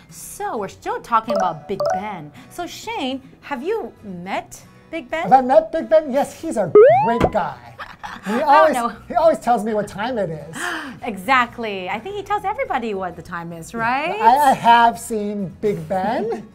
So we're still talking about Big Ben. So Shane, have you met Big Ben? Have I met Big Ben? Yes, he's a great guy. He always tells me what time it is. Exactly. I think he tells everybody what the time is, right? I have seen Big Ben.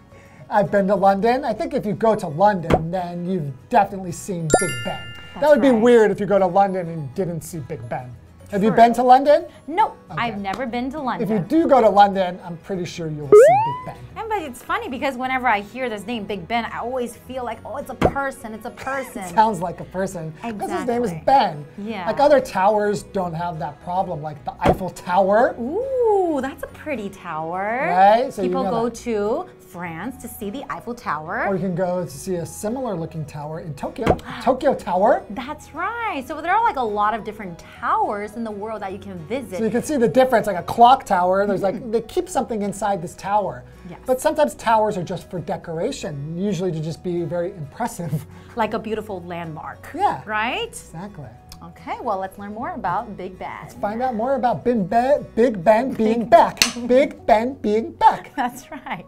I've been to London. I think if you go to London, then you've definitely seen Big Ben. That would be weird if you go to London and didn't see Big Ben. Have you been to London? No, okay. I've never been to London. If you do go to London, I'm pretty sure you'll see Big Ben. But it's funny because whenever I hear this name, Big Ben, I always feel like, oh, it's a person, it's a person. It sounds like a person. Exactly. Because his name is Ben. Yeah. Like other towers don't have that problem, like the Eiffel Tower. Ooh, that's a pretty tower. Right? So people go to France to see the Eiffel Tower. Or you can go to see a similar looking tower in Tokyo, Tokyo Tower. That's right. So there are like a lot of different towers in the world that you can visit. So you can see the difference, like a clock tower, there's like, they keep something inside this tower. Yes. But sometimes towers are just for decoration, usually to just be very impressive. Like a beautiful landmark. Yeah. Right? Exactly. Okay, well, let's learn more about Big Ben. Let's find out more about Big Ben being back. Big Ben being back. That's right.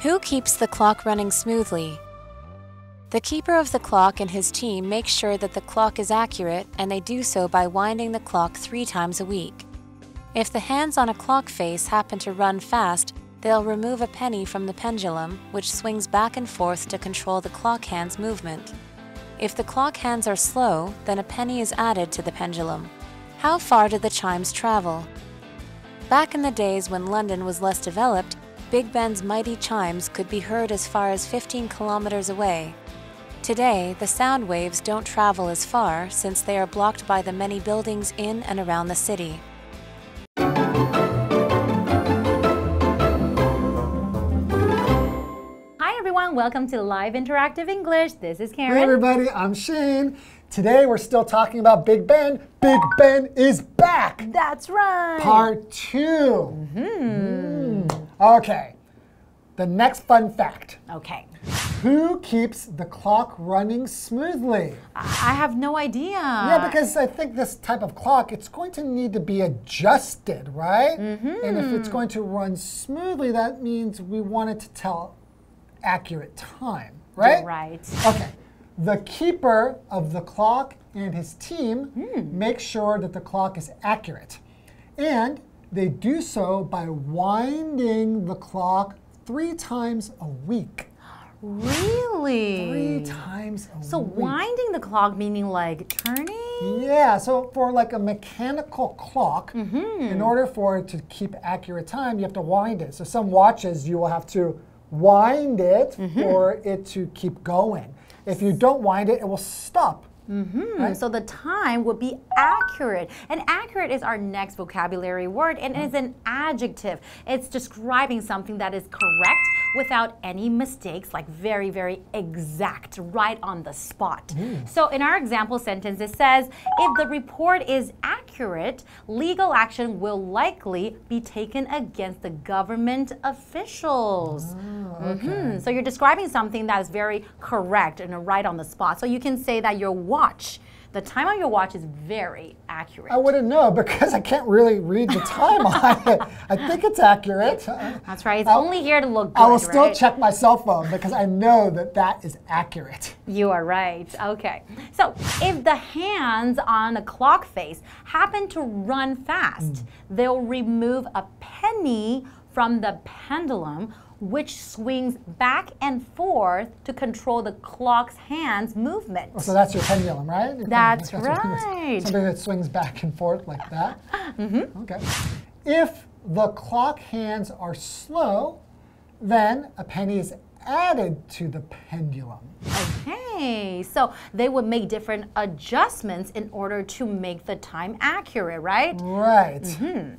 Who keeps the clock running smoothly? The keeper of the clock and his team make sure that the clock is accurate, and they do so by winding the clock 3 times a week. If the hands on a clock face happen to run fast, they'll remove a penny from the pendulum, which swings back and forth to control the clock hand's movement. If the clock hands are slow, then a penny is added to the pendulum. How far do the chimes travel? Back in the days when London was less developed, Big Ben's mighty chimes could be heard as far as 15 kilometers away. Today, the sound waves don't travel as far since they are blocked by the many buildings in and around the city. Hi everyone, welcome to Live Interactive English. This is Karen. Hey everybody, I'm Shane. Today we're still talking about Big Ben. Big Ben is back. That's right. Part 2. Okay, the next fun fact. Okay. Who keeps the clock running smoothly? I have no idea. Yeah, because I think this type of clock, it's going to need to be adjusted, right? And if it's going to run smoothly, that means we want it to tell accurate time, right? Right. Okay. The keeper of the clock and his team make sure that the clock is accurate. And they do so by winding the clock 3 times a week. Really? 3 times a week. So winding the clock meaning like turning? Yeah, so for like a mechanical clock, in order for it to keep accurate time, you have to wind it. So some watches, you will have to wind it for it to keep going. If you don't wind it, it will stop. Right? So the time would be accurate. And accurate is our next vocabulary word, and it is an adjective. It's describing something that is correct without any mistakes, like very, very exact, right on the spot. So in our example sentence, it says, if the report is accurate, legal action will likely be taken against the government officials. Okay. So you're describing something that is very correct and right on the spot. So you can say that your watch, the time on your watch is very accurate. I wouldn't know because I can't really read the time on it. I think it's accurate. That's right. It's only here to look good, I will still right? check my cell phone because I know that that is accurate. You are right. Okay. So if the hands on a clock face happen to run fast, they'll remove a penny from the pendulum, which swings back and forth to control the clock's hands movement. So that's your pendulum, right? That's right. Something that swings back and forth like that. Okay. If the clock hands are slow, then a penny is added to the pendulum. Okay, so they would make different adjustments in order to make the time accurate, right? Right.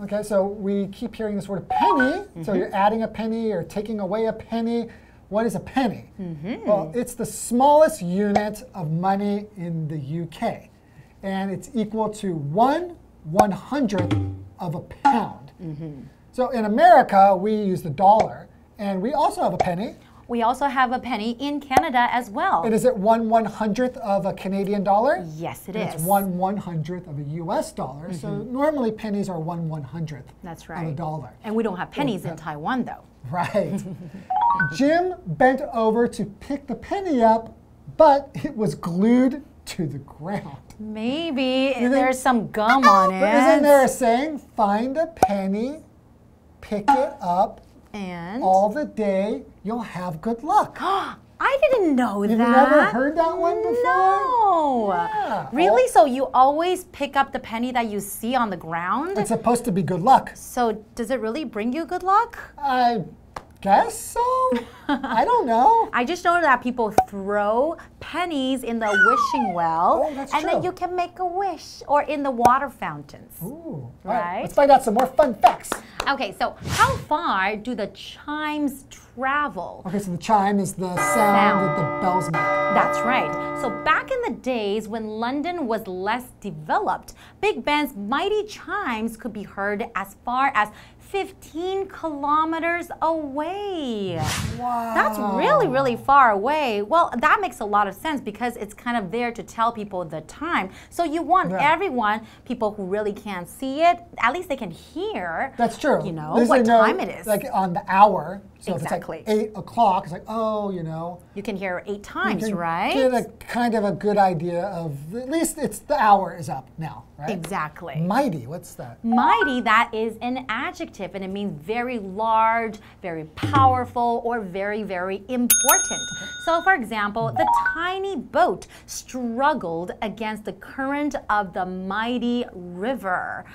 Okay, so we keep hearing this word penny. So you're adding a penny or taking away a penny. What is a penny? Well, it's the smallest unit of money in the UK. And it's equal to 1/100th of a pound. So in America, we use the dollar. And we also have a penny. We also have a penny in Canada as well. And is it 1/100th of a Canadian dollar? Yes, it and is. It's 1/100th of a US dollar. So normally pennies are 1/100th That's right. of a dollar. And we don't have pennies in Taiwan, though. Right. Jim bent over to pick the penny up, but it was glued to the ground. Maybe there's some gum on it. But isn't there a saying, find a penny, pick it up, and all the day, you'll have good luck. I didn't know that. You've never heard that one before? No. Yeah. Really? So you always pick up the penny that you see on the ground? It's supposed to be good luck. So does it really bring you good luck? I guess so. I don't know. I just know that people throw pennies in the wishing well, Oh, that's and true. then you can make a wish, or in the water fountains. Ooh. All Right? Let's find out some more fun facts. Okay, so how far do the chimes travel? Okay, so the chime is the sound that the bells make. That's right. So back in the days when London was less developed, Big Ben's mighty chimes could be heard as far as 15 kilometers away. Wow. That's really, really far away. Well, that makes a lot of sense because it's kind of there to tell people the time. So you want everyone, people who really can't see it, at least they can hear. That's true. You know, At least what they know, time it is. Like on the hour. So Exactly. if it's like 8 o'clock, it's like, oh, you know. You can hear 8 times, You can right? get a kind of a good idea of, at least it's the hour is up now, right? Exactly. Mighty, what's that? Mighty, that is an adjective, and it means very large, very powerful, or very, very important. So, for example, the tiny boat struggled against the current of the mighty river.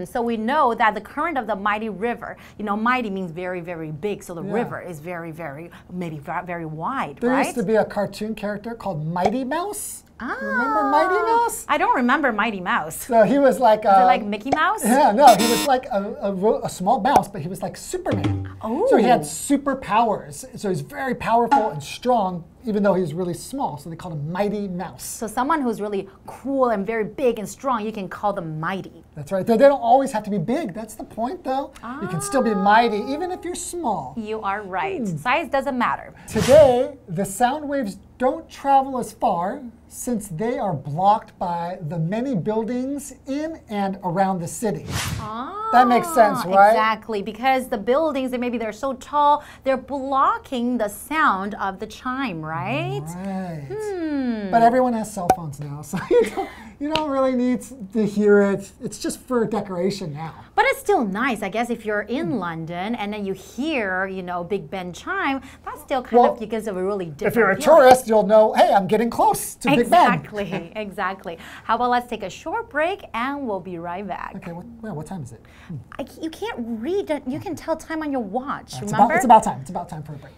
So we know that the current of the mighty river, you know, mighty means very, very big, so the river is very, very, maybe very wide, There right? used to be a cartoon character called Mighty Mouse. Remember Mighty Mouse? I don't remember Mighty Mouse. So he was like Is it like Mickey Mouse? Yeah, no, he was like a small mouse, but he was like Superman. Oh. So he had superpowers. So he's very powerful and strong, even though he's really small. So they called him Mighty Mouse. So someone who's really cool and very big and strong, you can call them mighty. That's right. They don't always have to be big. That's the point, though. You can still be mighty, even if you're small. You are right. Size doesn't matter. Today, the sound waves don't travel as far since they are blocked by the many buildings in and around the city. That makes sense, right? Exactly, because the buildings, maybe they're so tall, they're blocking the sound of the chime, right? Right. But everyone has cell phones now, so you don't really need to hear it. It's just for decoration now. But it's still nice, I guess, if you're in London and then you hear, you know, Big Ben chime, that still kind of gives it a really different If you're a feeling. tourist, you'll know, hey, I'm getting close to Big Ben. Exactly, exactly. How about let's take a short break and we'll be right back. Okay, what time is it? You can't read it. You can tell time on your watch, remember? It's about time. It's about time for a break.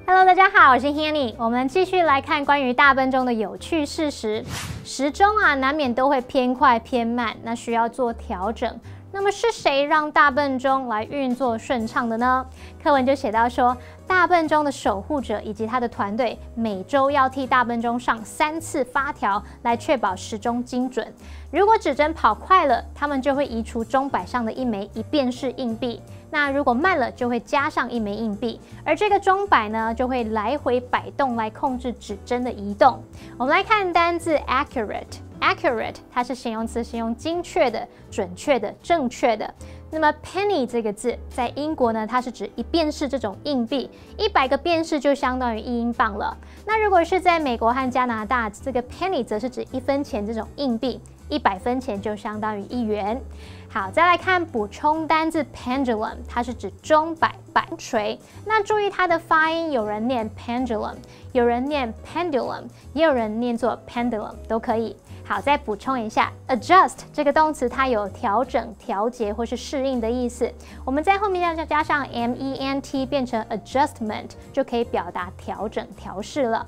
Hello， 大家好，我是 Hualien。我们继续来看关于大笨钟的有趣事实。时钟啊，难免都会偏快偏慢，那需要做调整。那么是谁让大笨钟来运作顺畅的呢？课文就写到说，大笨钟的守护者以及他的团队每周要替大笨钟上3次发条，来确保时钟精准。如果指针跑快了，他们就会移除钟摆上的一枚以便是硬币。那如果慢了，就会加上一枚硬币，而这个钟摆呢，就会来回摆动来控制指针的移动。我们来看单字 accurate，accurate 它是形容词，形容精确的、准确的、正确的。那么 penny 这个字在英国呢，它是指1便士这种硬币，100个便士就相当于1英镑了。那如果是在美国和加拿大，这个 penny 则是指1分钱这种硬币，100分钱就相当于1元。好，再来看补充单字 pendulum， 它是指钟摆、板锤。那注意它的发音，有人念 pendulum， 有人念 pendulum， 也有人念作 pendulum， 都可以。好，再补充一下 adjust 这个动词，它有调整、调节或是适应的意思。我们在后面要加上 ment 变成 adjustment， 就可以表达调整、调试了。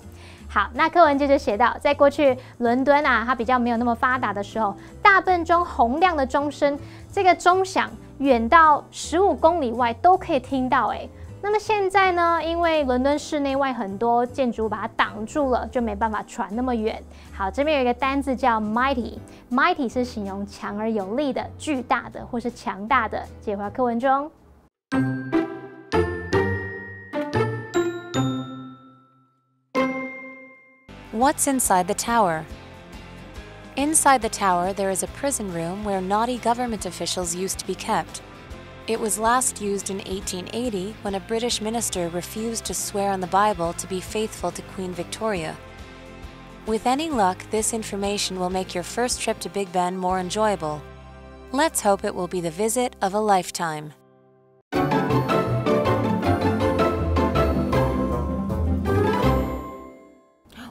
好，那课文接着写到，在过去伦敦啊，它比较没有那么发达的时候，大笨钟洪亮的钟声，这个钟响远到15公里外都可以听到。那那么现在呢，因为伦敦市内外很多建筑把它挡住了，就没办法传那么远。好，这边有一个单字叫 mighty，mighty 是形容强而有力的、巨大的或是强大的。接回到课文中。What's inside the tower? Inside the tower, there is a prison room where naughty government officials used to be kept. It was last used in 1880 when a British minister refused to swear on the Bible to be faithful to Queen Victoria. With any luck, this information will make your first trip to Big Ben more enjoyable. Let's hope it will be the visit of a lifetime.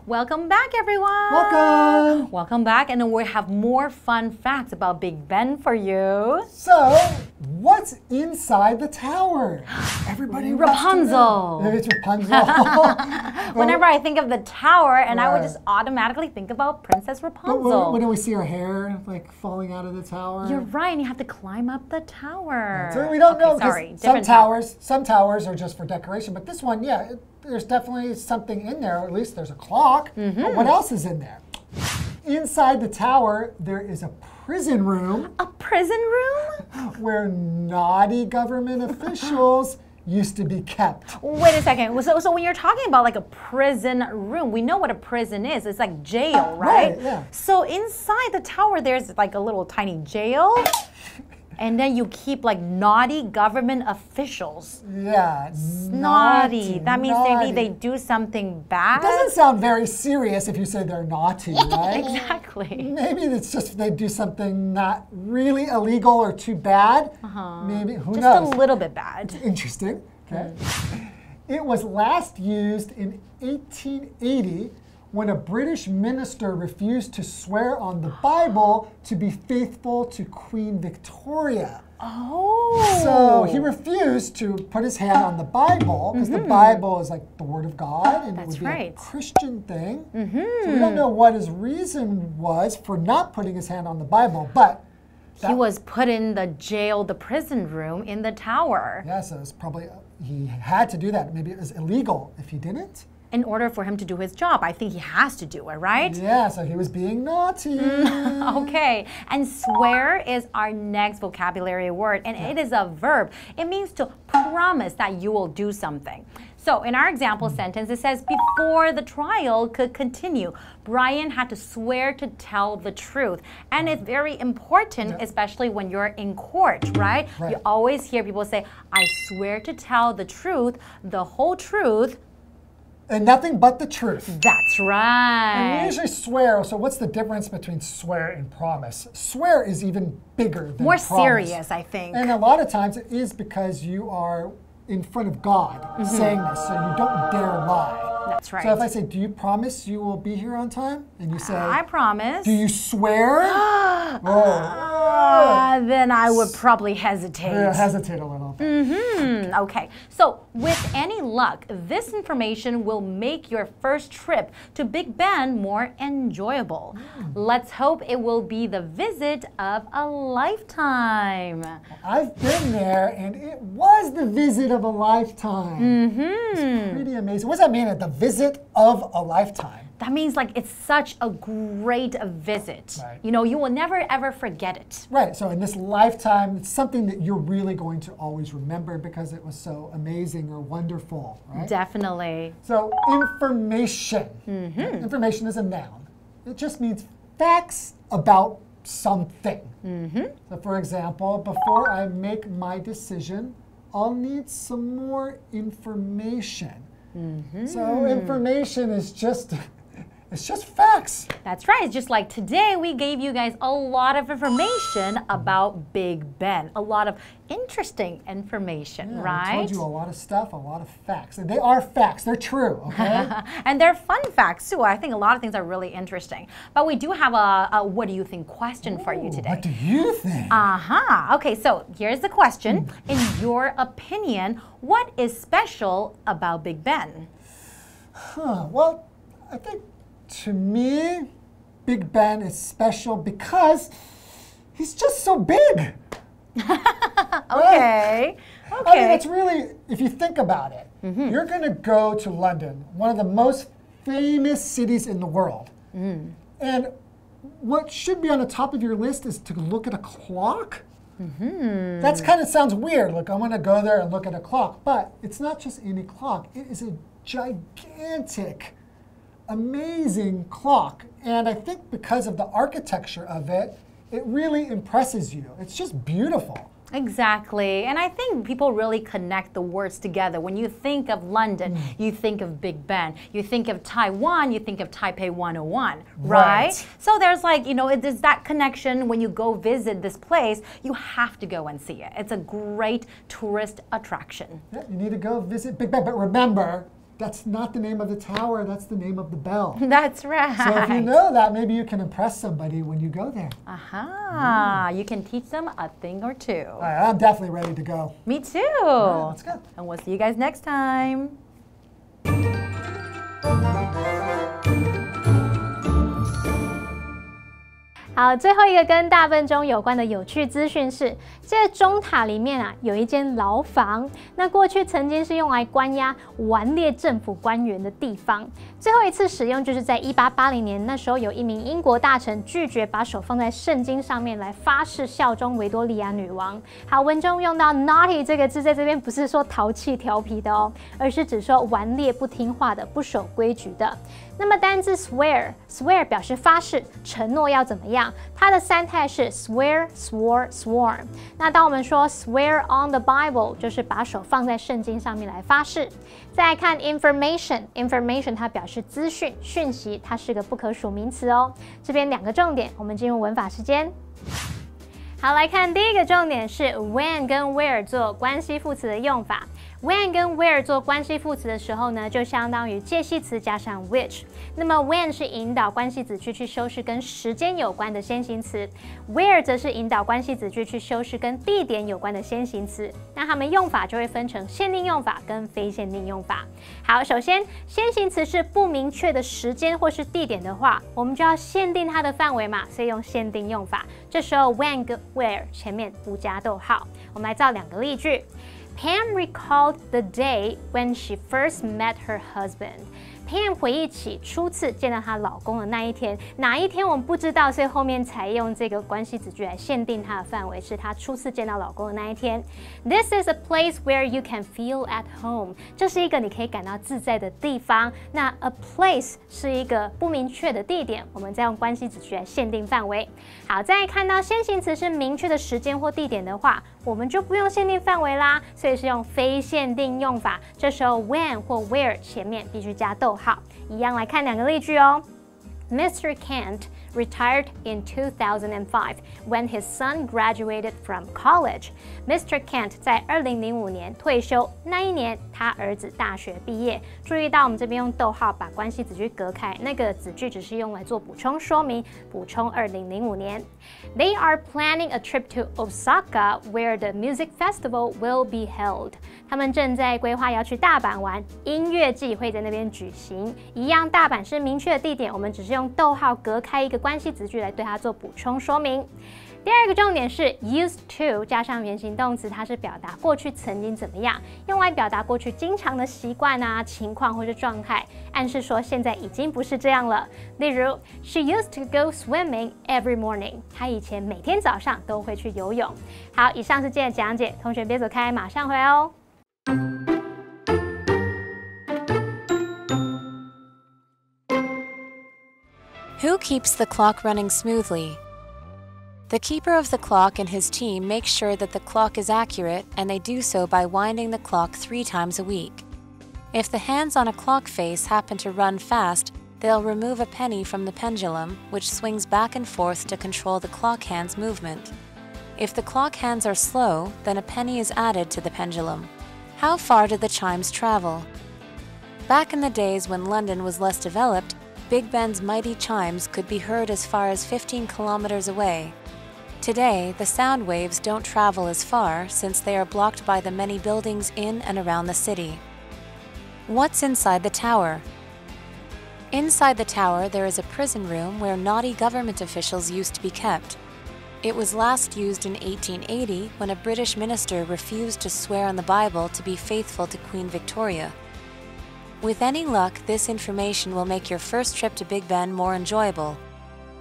Welcome back, everyone. Welcome. Welcome back, and we have more fun facts about Big Ben for you. So, what's inside the tower? Everybody Rapunzel. Maybe it's Rapunzel. Whenever I think of the tower, and I would just automatically think about Princess Rapunzel. When do we see her hair like falling out of the tower? You're right, and you have to climb up the tower. So we don't know. Sorry, some towers are just for decoration, but this one, yeah, there's definitely something in there. Or at least there's a clock. But what else is in there? Inside the tower, there is a prison room. A prison room? Where naughty government officials used to be kept. Wait a second. So when you're talking about like a prison room, we know what a prison is. It's like jail, right? Right, yeah. So inside the tower, there's like a little tiny jail. And then you keep like naughty government officials. Yeah, Naughty. That means naughty. maybe they do something bad. It doesn't sound very serious if you say they're naughty, right? Exactly. Maybe it's just they do something not really illegal or too bad. Maybe, who knows? Just a little bit bad. Interesting. Okay. It was last used in 1880 when a British minister refused to swear on the Bible to be faithful to Queen Victoria. Oh. So he refused to put his hand on the Bible because the Bible is like the Word of God and it would be a Christian thing. So we don't know what his reason was for not putting his hand on the Bible, but he was put in the jail, the prison room in the tower. Yeah, so it's probably, he had to do that. Maybe it was illegal if he didn't. In order for him to do his job, I think he has to do it, right? Yeah, so he was being naughty. Okay, and swear is our next vocabulary word, and it is a verb. It means to promise that you will do something. So in our example sentence, it says, before the trial could continue, Brian had to swear to tell the truth. And it's very important, especially when you're in court, right? You always hear people say, I swear to tell the truth, the whole truth, and nothing but the truth. That's right. And we usually swear, so what's the difference between swear and promise? Swear is even bigger than more promise. Serious, I think. And a lot of times it is because you are in front of God saying this, so you don't dare lie. That's right. So if I say, do you promise you will be here on time? And you say, I promise. Do you swear? Then I would probably hesitate. Yeah, hesitate a little bit. Okay, so with any luck, this information will make your first trip to Big Ben more enjoyable. Let's hope it will be the visit of a lifetime. I've been there, and it was the visit of a lifetime. It's pretty amazing. What does that mean, the visit of a lifetime? That means like it's such a great visit. Right. You know, you will never ever forget it. Right, so in this lifetime, it's something that you're really going to always remember because it was so amazing or wonderful, right? Definitely. So information. Information is a noun. It just means facts about something. So for example, before I make my decision, I'll need some more information. So information is just it's just facts. That's right. It's just like today we gave you guys a lot of information about Big Ben. A lot of interesting information, right? I told you a lot of stuff, a lot of facts. And they are facts. They're true, okay? And they're fun facts too. I think a lot of things are really interesting. But we do have a what do you think question for you today. What do you think? Okay, so here's the question. In your opinion, what is special about Big Ben? Well, I think to me, Big Ben is special because he's just so big. Okay. I mean, it's really, if you think about it, you're going to go to London, one of the most famous cities in the world. And what should be on the top of your list is to look at a clock. That kind of sounds weird. Like, I'm going to go there and look at a clock. But it's not just any clock. It is a gigantic, amazing clock. And I think because of the architecture of it, it really impresses you. It's just beautiful. Exactly. And I think people really connect the words together. When you think of London, you think of Big Ben. You think of Taiwan, you think of Taipei 101, right? So there's like, you know, there's that connection. When you go visit this place, you have to go and see it. It's a great tourist attraction. Yeah, you need to go visit Big Ben. But remember, that's not the name of the tower, that's the name of the bell. That's right. So if you know that, maybe you can impress somebody when you go there. Aha, you can teach them a thing or two. All right, I'm definitely ready to go. Me too. All right, let's go. And we'll see you guys next time. 好，最后一个跟大笨钟有关的有趣资讯是，这钟塔里面啊有一间牢房，那过去曾经是用来关押顽劣政府官员的地方。最后一次使用就是在1880年，那时候有一名英国大臣拒绝把手放在圣经上面来发誓效忠维多利亚女王。好，文中用到 naughty 这个字，在这边不是说淘气调皮的哦，而是指说顽劣不听话的、不守规矩的。那么单字 swear 表示发誓、承诺要怎么样，它的三态是 swear、swore、sworn。那当我们说 swear on the Bible， 就是把手放在圣经上面来发誓。再来看 information 它表示资讯、讯息，它是个不可数名词哦。这边两个重点，我们进入文法时间。好，来看第一个重点是 when 跟 where 做关系副词的用法。when 跟 where 做关系副词的时候呢，就相当于介系词加上 which。那么 when 是引导关系子句去修饰跟时间有关的先行词 ，where 则是引导关系子句去修饰跟地点有关的先行词。那它们用法就会分成限定用法跟非限定用法。好，首先先行词是不明确的时间或是地点的话，我们就要限定它的范围嘛，所以用限定用法。这时候 when 跟 where 前面不加逗号。我们来造两个例句。Pam recalled the day when she first met her husband. Pam 回忆起初次见到她老公的那一天，哪一天我们不知道，所以后面才用这个关系子句来限定它的范围，是她初次见到老公的那一天。This is a place where you can feel at home. 这是一个你可以感到自在的地方。那 a place 是一个不明确的地点，我们再用关系子句来限定范围。好，再看到先行词是明确的时间或地点的话，我们就不用限定范围啦，所以是用非限定用法。这时候 when 或 where 前面必须加逗号。一样来看两个例句哦。Mr. Kent retired in 2005 when his son graduated from college. Mr. Kent 在2005年退休，那一年他儿子大学毕业。注意到我们这边用逗号把关系子句隔开，那个子句只是用来做补充说明，补充2005年。They are planning a trip to Osaka where the music festival will be held. 他们正在规划要去大阪玩，音乐季会在那边举行。一样，大阪是明确的地点，我们只是用逗号隔开一个关系子句来对它做补充说明。第二个重点是 used to 加上原形动词，它是表达过去曾经怎么样，用来表达过去经常的习惯啊、情况或是状态，暗示说现在已经不是这样了。例如 She used to go swimming every morning. 她以前每天早上都会去游泳。好，以上是今天的讲解，同学别走开，马上回来哦。Who keeps the clock running smoothly? The keeper of the clock and his team make sure that the clock is accurate, and they do so by winding the clock 3 times a week. If the hands on a clock face happen to run fast, they'll remove a penny from the pendulum, which swings back and forth to control the clock hand's movement. If the clock hands are slow, then a penny is added to the pendulum. How far did the chimes travel? Back in the days when London was less developed, Big Ben's mighty chimes could be heard as far as 15 kilometers away. Today, the sound waves don't travel as far since they are blocked by the many buildings in and around the city. What's inside the tower? Inside the tower, there is a prison room where naughty government officials used to be kept. It was last used in 1880 when a British minister refused to swear on the Bible to be faithful to Queen Victoria. With any luck, this information will make your first trip to Big Ben more enjoyable.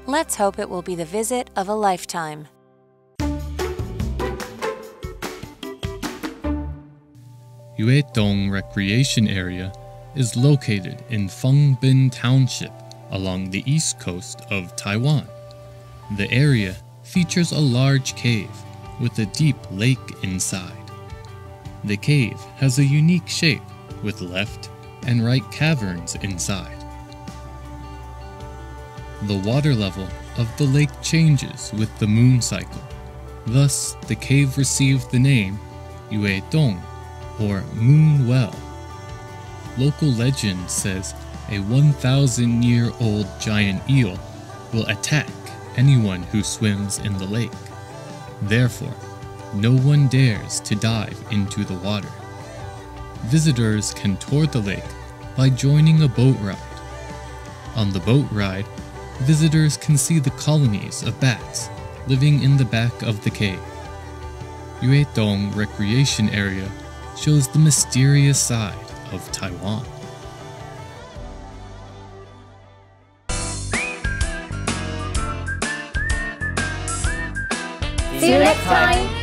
Let's hope it will be the visit of a lifetime. Yuedong Recreation Area is located in Fengbin Township along the east coast of Taiwan. The area features a large cave with a deep lake inside. The cave has a unique shape with left and right caverns inside. The water level of the lake changes with the moon cycle. Thus, the cave received the name Yuedong, or Moon Well. Local legend says a 1,000-year-old giant eel will attack anyone who swims in the lake. Therefore, no one dares to dive into the water. Visitors can tour the lake by joining a boat ride. On the boat ride, visitors can see the colonies of bats living in the back of the cave. Yuedong Recreation Area shows the mysterious side of Taiwan. See you next time!